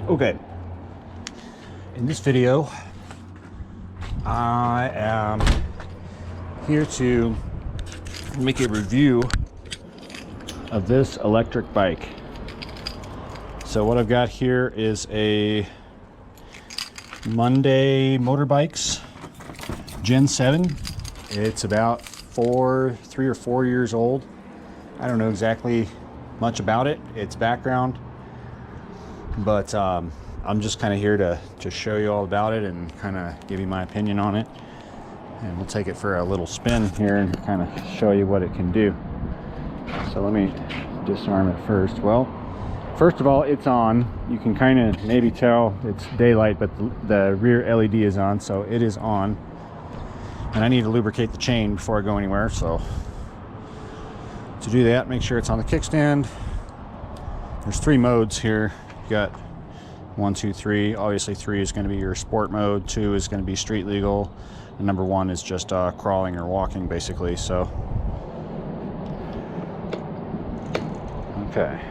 Okay, in this video, I am here to make a review of this electric bike. So what I've got here is a Monday Motorbikes Gen7. It's about 3 or 4 years old. I don't know exactly much about it, its background, but I'm just kind of here to show you all about it and kind of give you my opinion on it. And we'll take it for a little spin here and kind of show you what it can do. So let me disarm it first. Well, first of all, it's on. You can kind of maybe tell it's daylight, but the rear LED is on, so it is on. And I need to lubricate the chain before I go anywhere, so to do that, make sure it's on the kickstand. There's 3 modes here. You got 1, 2, 3. Obviously 3 is going to be your sport mode, 2 is going to be street legal, and number 1 is just crawling or walking basically. So okay,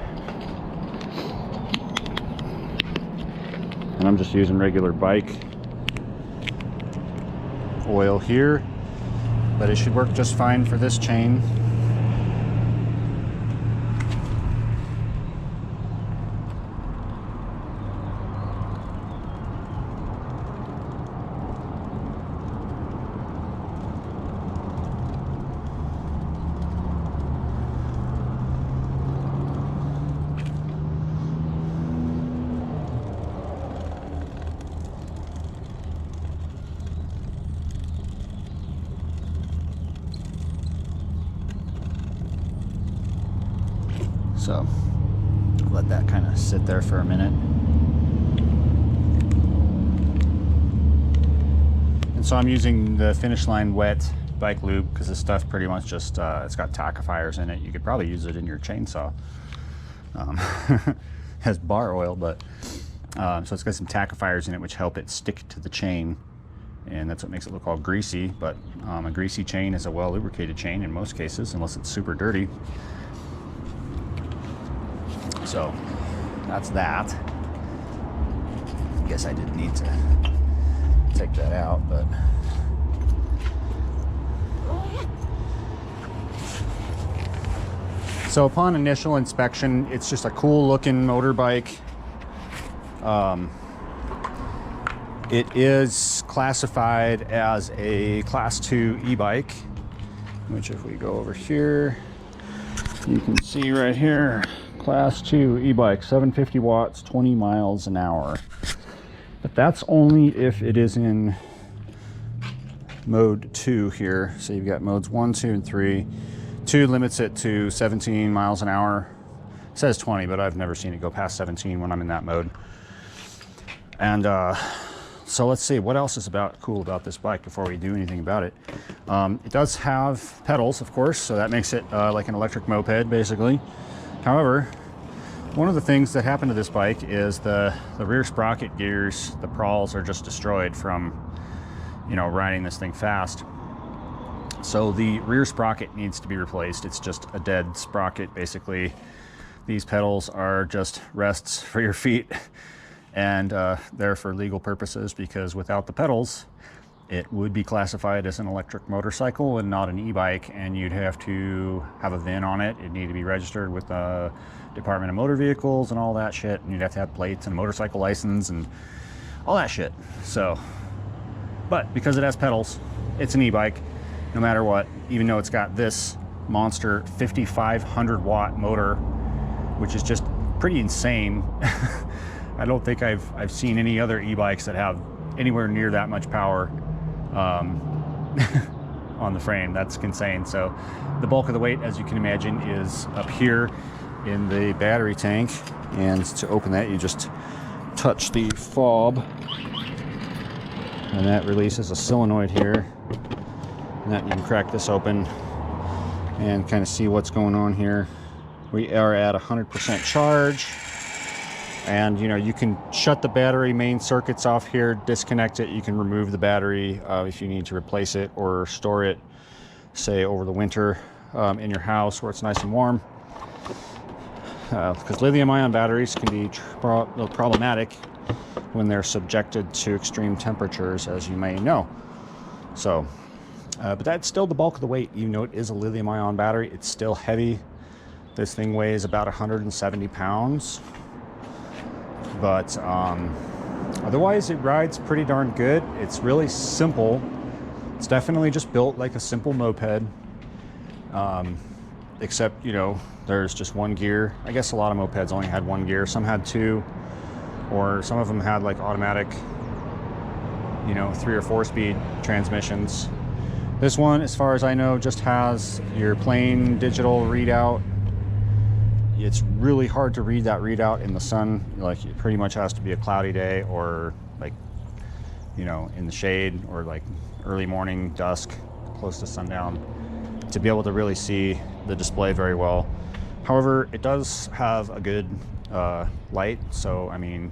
and I'm just using regular bike oil here, but it should work just fine for this chain. So let that kind of sit there for a minute. And so I'm using the Finish Line Wet bike lube because this stuff pretty much just, it's got tackifiers in it. You could probably use it in your chainsaw. Has bar oil, but so it's got some tackifiers in it which help it stick to the chain. And that's what makes it look all greasy. But a greasy chain is a well lubricated chain in most cases, unless it's super dirty. So that's that. I guess I didn't need to take that out, but so upon initial inspection, it's just a cool looking motorbike. It is classified as a class 2 e-bike, which if we go over here, you can see right here, class 2 e-bike, 750 watts, 20 miles an hour. But that's only if it is in mode 2 here. So you've got modes 1, 2, and 3. 2 limits it to 17 miles an hour. It says 20, but I've never seen it go past 17 when I'm in that mode. And so let's see, what else is cool about this bike before we do anything about it. It does have pedals, of course, so that makes it like an electric moped, basically. However, one of the things that happened to this bike is the rear sprocket gears, the prawls are just destroyed from, you know, riding this thing fast. So the rear sprocket needs to be replaced. It's just a dead sprocket, basically. These pedals are just rests for your feet, and they're for legal purposes, because without the pedals, it would be classified as an electric motorcycle and not an e-bike, and you'd have to have a VIN on it. It'd need to be registered with the Department of Motor Vehicles and all that shit, and you'd have to have plates and a motorcycle license and all that shit. So, but because it has pedals, it's an e-bike no matter what, even though it's got this monster 5,500 watt motor, which is just pretty insane. I don't think I've seen any other e-bikes that have anywhere near that much power on the frame. That's insane. So the bulk of the weight, as you can imagine, is up here in the battery tank, and to open that you just touch the fob, and that releases a solenoid here, and that you can crack this open and kind of see what's going on here. We are at 100% charge. And you know, you can shut the battery main circuits off here, disconnect it. You can remove the battery if you need to replace it or store it, say over the winter in your house where it's nice and warm. because lithium-ion batteries can be problematic when they're subjected to extreme temperatures, as you may know. So, but that's still the bulk of the weight. Even though it is a lithium-ion battery, it's still heavy. This thing weighs about 170 pounds. But otherwise, it rides pretty darn good. It's really simple. It's definitely just built like a simple moped. Except, you know, there's just one gear. I guess a lot of mopeds only had one gear. Some had two, or some of them had like automatic, you know, 3 or 4 speed transmissions. This one, as far as I know, just has your plain digital readout. It's really hard to read that readout in the sun. Like, it pretty much has to be a cloudy day, or like, you know, in the shade, or like early morning, dusk, close to sundown, to be able to really see the display very well. However, it does have a good light, so I mean,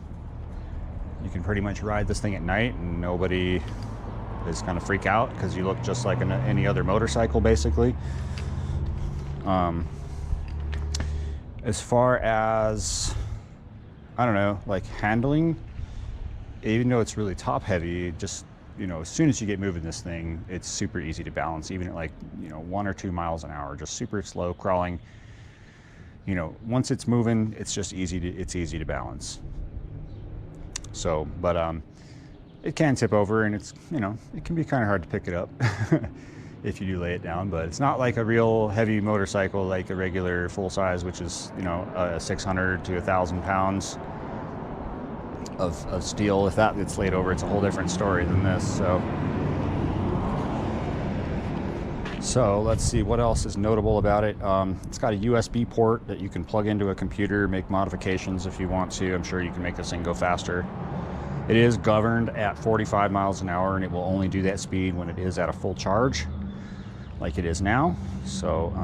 you can pretty much ride this thing at night and nobody is going to freak out, because you look just like any other motorcycle basically. As far as, I don't know, like handling, even though it's really top heavy, just, you know, as soon as you get moving this thing, it's super easy to balance, even at like, you know, 1 or 2 miles an hour, just super slow crawling. You know, once it's moving, it's just easy to balance. So, but it can tip over, and it's, you know, it can be kind of hard to pick it up if you do lay it down. But it's not like a real heavy motorcycle, like a regular full size, which is, you know, 600 to 1,000 pounds of steel. If that gets laid over, it's a whole different story than this. So let's see what else is notable about it. It's got a USB port that you can plug into a computer, make modifications if you want to. I'm sure you can make this thing go faster. It is governed at 45 miles an hour, and it will only do that speed when it is at a full charge, like it is now. So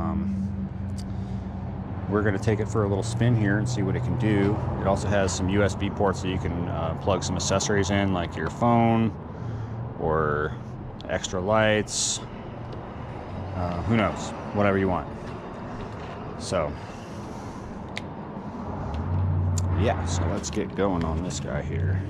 we're going to take it for a little spin here and see what it can do. It also has some USB ports that you can plug some accessories in, like your phone or extra lights. Who knows? Whatever you want. So, yeah, so let's get going on this guy here.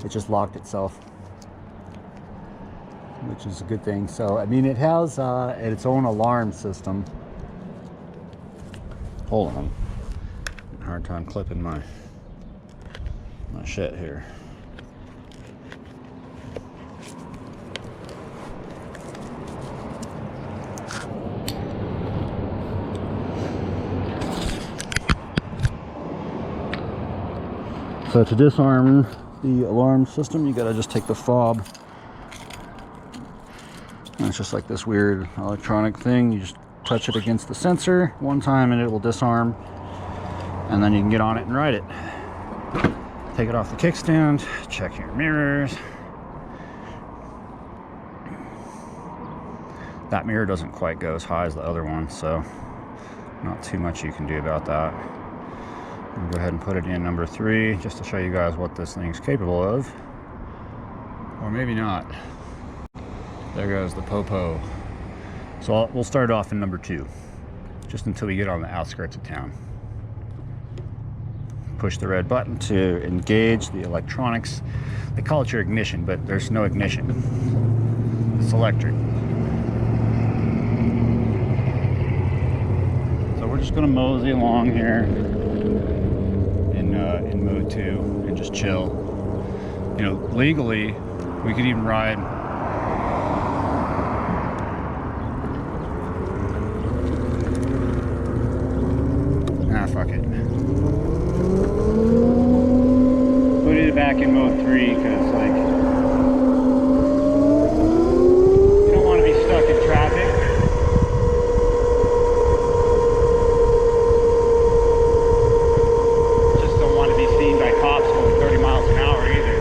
It just locked itself, which is a good thing. So, I mean, it has its own alarm system. Hold on. Hard time clipping my shit here. So to disarm the alarm system, you gotta just take the fob. And it's just like this weird electronic thing. You just touch it against the sensor one time and it will disarm, and then you can get on it and ride it. Take it off the kickstand, check your mirrors. That mirror doesn't quite go as high as the other one, so not too much you can do about that. I'll go ahead and put it in number 3 just to show you guys what this thing's capable of. Or maybe not. There goes the popo. So we'll start off in number 2, just until we get on the outskirts of town. Push the red button to engage the electronics. They call it your ignition, but there's no ignition. It's electric. So we're just gonna mosey along here in mode 2 and just chill. You know, legally, we could even ride fuck it. Put it back in mode 3, because like, you don't want to be stuck in traffic. Just don't want to be seen by cops going 30 miles an hour either.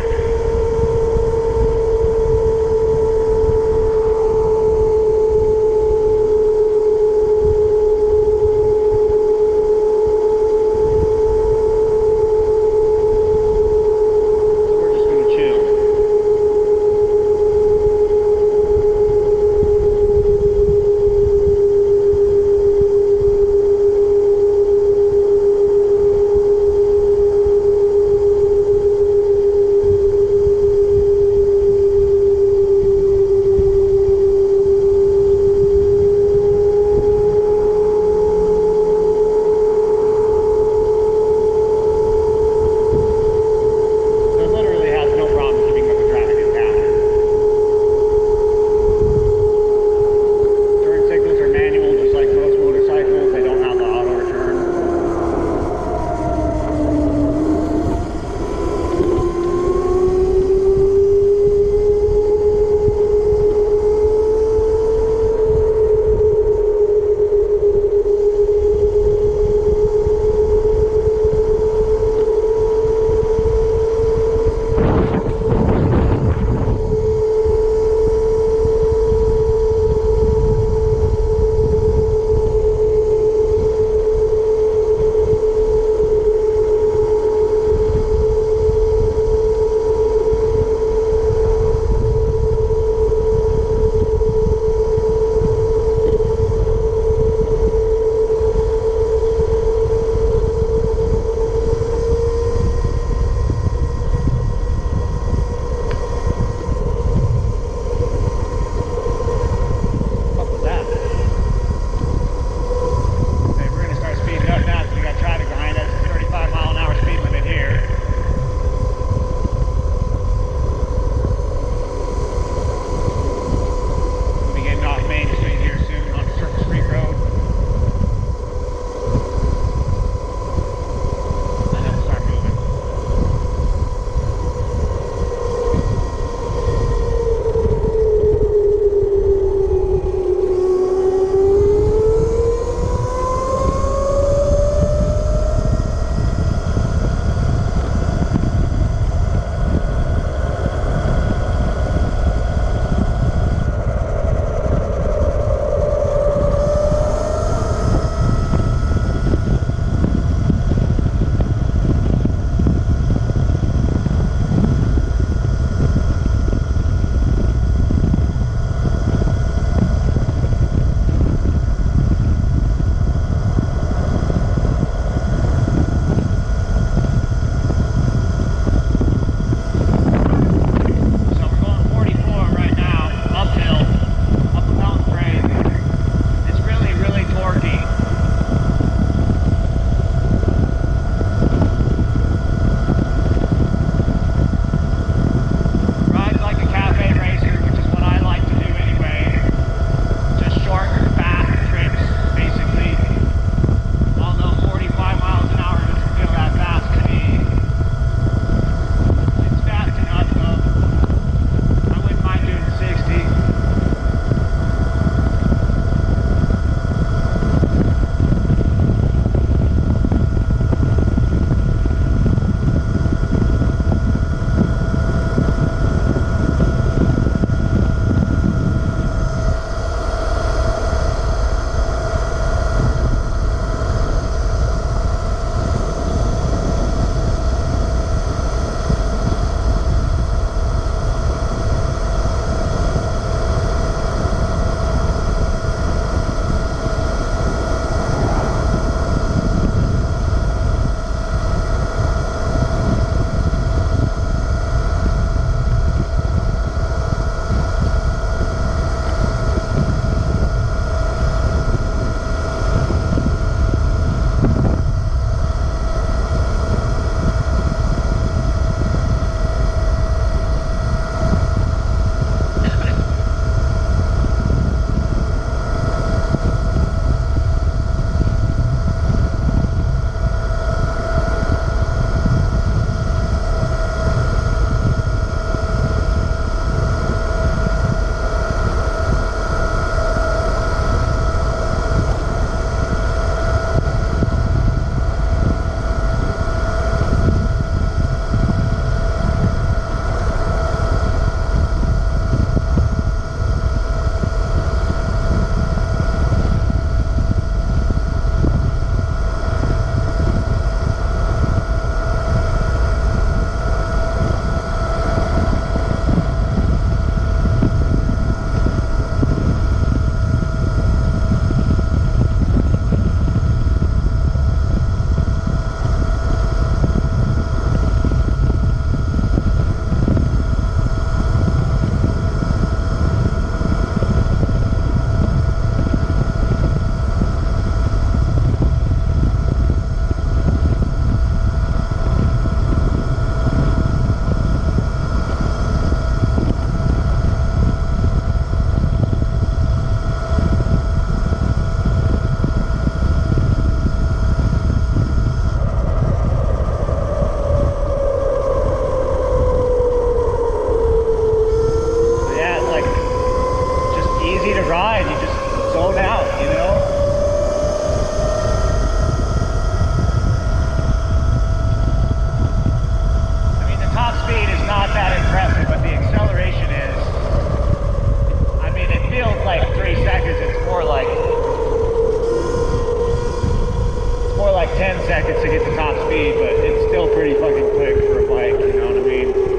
top speed, but it's still pretty fucking quick for a bike, you know what I mean?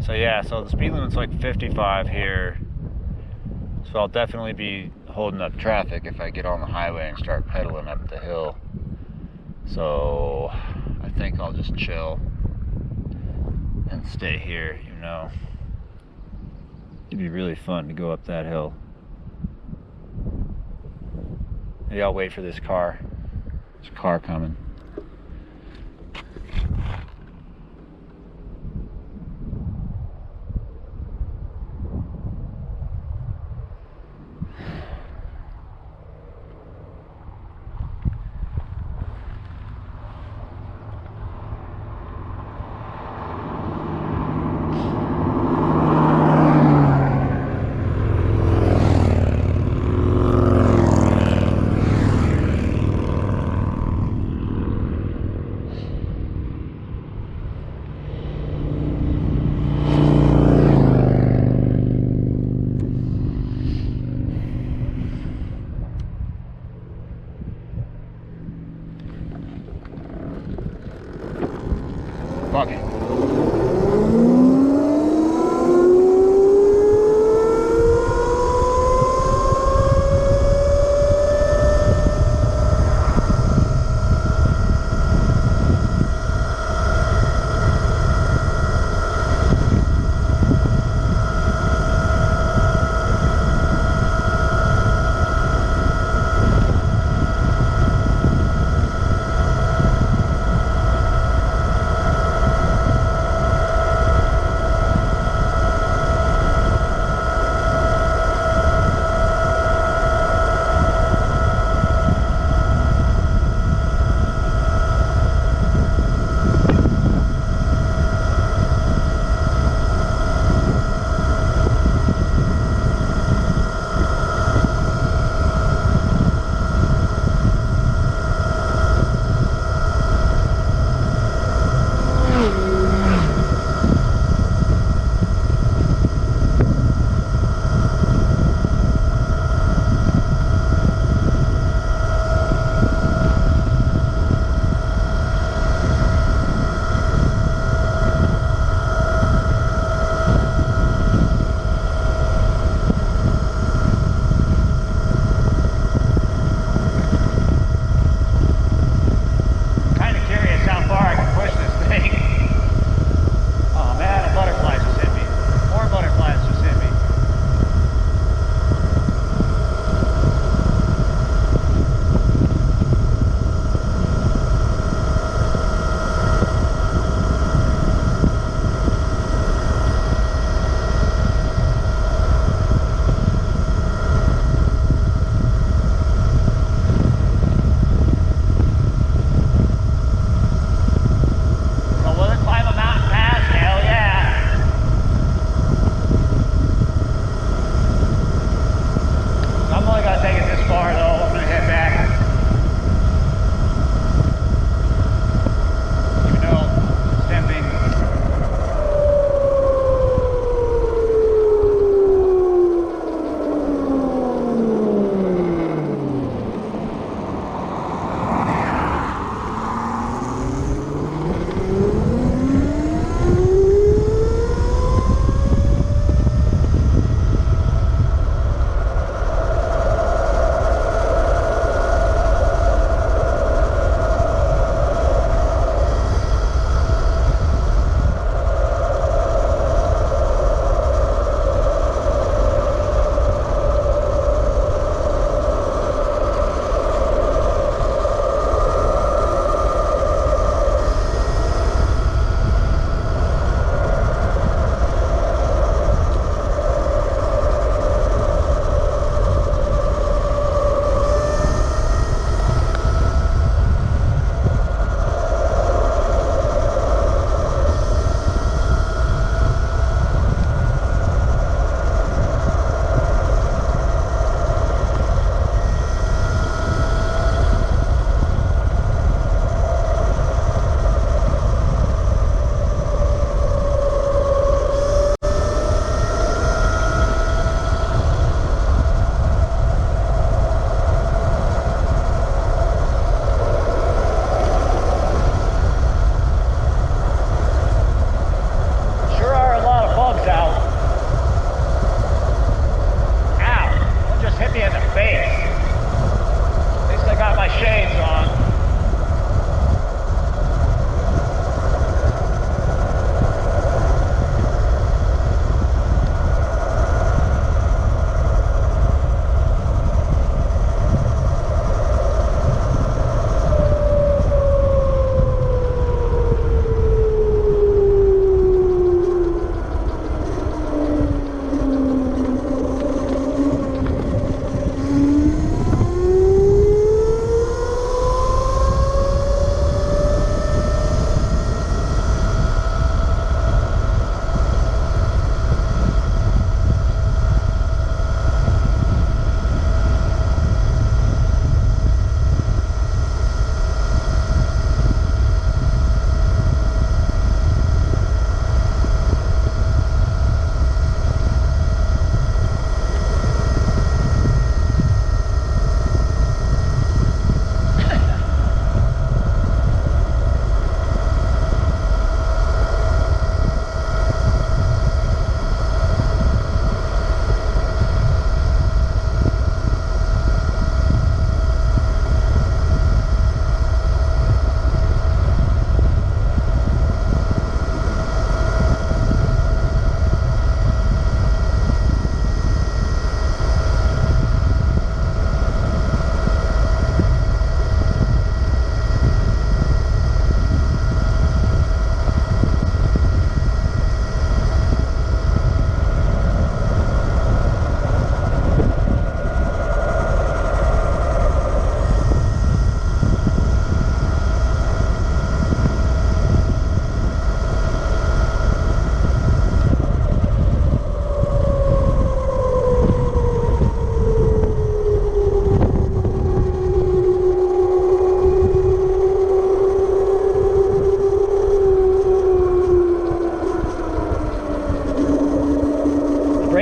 So yeah, so the speed limit's like 55 here. So I'll definitely be holding up traffic if I get on the highway and start pedaling up the hill. So I think I'll just chill and stay here, you know. It'd be really fun to go up that hill. Maybe I'll wait for this car. There's a car coming. Fuck it.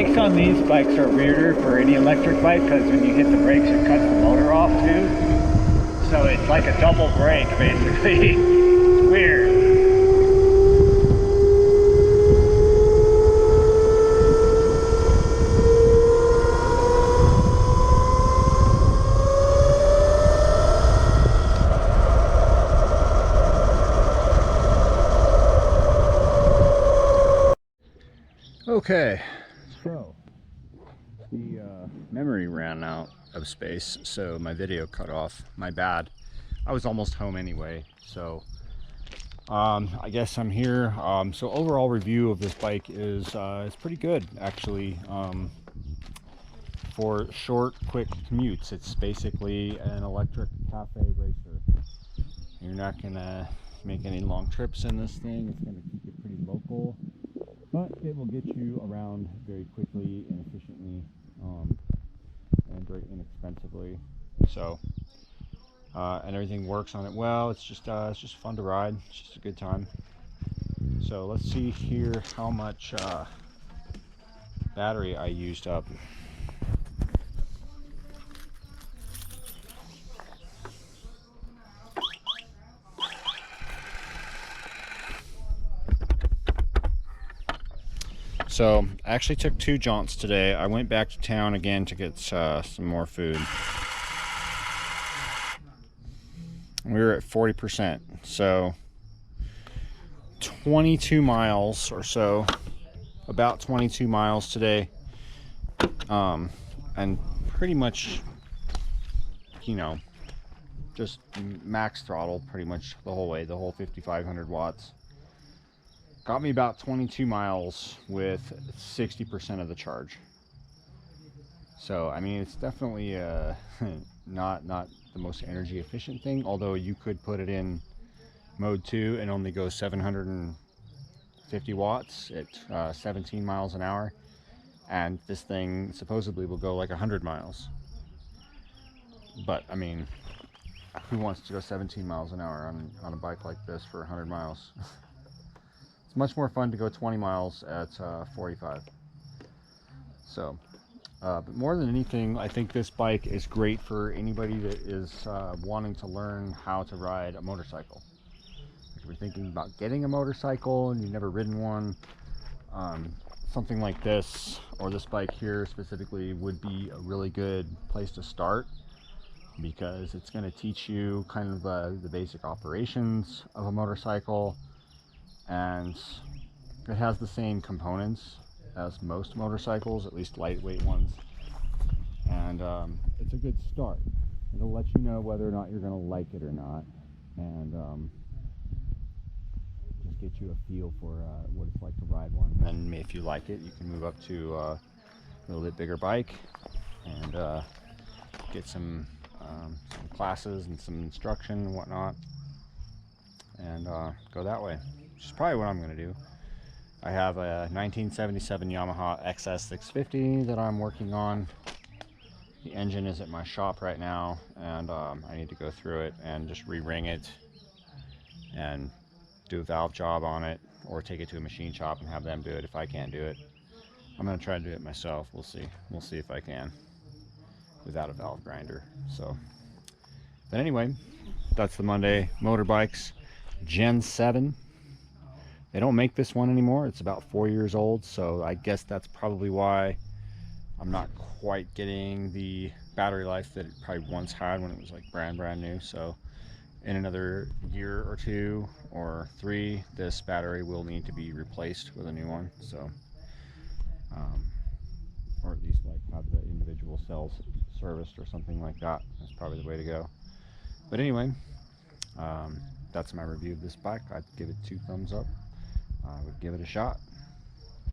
brakes on these bikes are weirder for any electric bike because when you hit the brakes, it cuts the motor off too. So it's like a double brake basically. It's weird. Okay, so the memory ran out of space, so my video cut off. My bad. I was almost home anyway, so I guess I'm here. So overall review of this bike is it's pretty good actually. For short, quick commutes, it's basically an electric cafe racer. You're not gonna make any long trips in this thing. It's gonna keep it pretty local, but it will get you around very quickly and efficiently, and very inexpensively. So, and everything works on it well. It's just fun to ride. It's just a good time. So let's see here how much battery I used up. So I actually took 2 jaunts today. I went back to town again to get some more food. We were at 40%, so 22 miles or so, about 22 miles today, and pretty much, you know, just max throttle pretty much the whole way, the whole 5,500 watts. Got me about 22 miles with 60% of the charge. So I mean, it's definitely not the most energy efficient thing, although you could put it in mode 2 and only go 750 watts at 17 miles an hour, and this thing supposedly will go like 100 miles. But I mean, who wants to go 17 miles an hour on a bike like this for 100 miles? It's much more fun to go 20 miles at 45. So, but more than anything, I think this bike is great for anybody that is wanting to learn how to ride a motorcycle. If you're thinking about getting a motorcycle and you've never ridden one, something like this, or this bike here specifically, would be a really good place to start, because it's going to teach you kind of the basic operations of a motorcycle, and it has the same components as most motorcycles, at least lightweight ones, and it's a good start. It'll let you know whether or not you're going to like it or not, and just get you a feel for what it's like to ride one. And if you like it, you can move up to a little bit bigger bike and get some classes and some instruction and whatnot, and go that way, which is probably what I'm going to do. I have a 1977 Yamaha XS650 that I'm working on. The engine is at my shop right now, and I need to go through it and just re-ring it and do a valve job on it, or take it to a machine shop and have them do it. If I can't do it, I'm going to try to do it myself. We'll see if I can without a valve grinder. So, but anyway, that's the Monday Motorbikes Gen 7. They don't make this one anymore. It's about 4 years old, so I guess that's probably why I'm not quite getting the battery life that it probably once had when it was like brand new. So in another year or 2 or 3, this battery will need to be replaced with a new one. So or at least like have the individual cells serviced or something like that. That's probably the way to go. But anyway, that's my review of this bike. I'd give it 2 thumbs up. I would give it a shot.